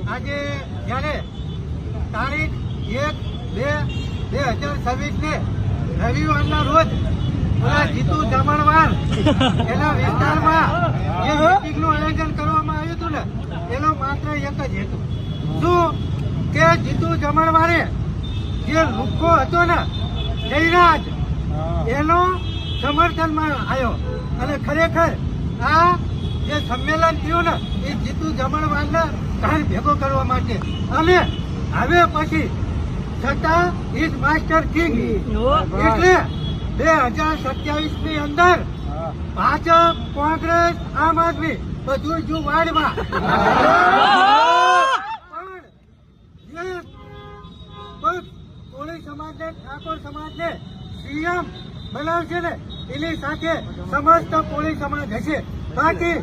આજે જયારે તારીખ 1-2-2026 ને રવિવારના રોજ જીતુ જમણવાર એના વિસ્તારમાં જે મીટિંગનું આયોજન કરવામાં આવ્યું હતું ને એનો માત્ર એક જ હેતુ શું કે જીતુ જમણવારે જે લુખ્ખો હતો ને જયરાજ એનો સમર્થનમાં આવ્યો અને ખરેખર આ જે સંમેલન થયું ને એ જીતુ જમણવારના ઘર ભેગો કરવા માટે અને હવે પછી છતાં ઇઝ માસ્ટર કિંગ એટલે 2027 ની અંદર ભાજપ કોંગ્રેસ આમ આદમી બધું જ વાડમાં પણ કોળી સમાજને ઠાકોર સમાજને સીએમ બનાવશે ને એની સાથે સમસ્ત કોળી સમાજ હશે બાકી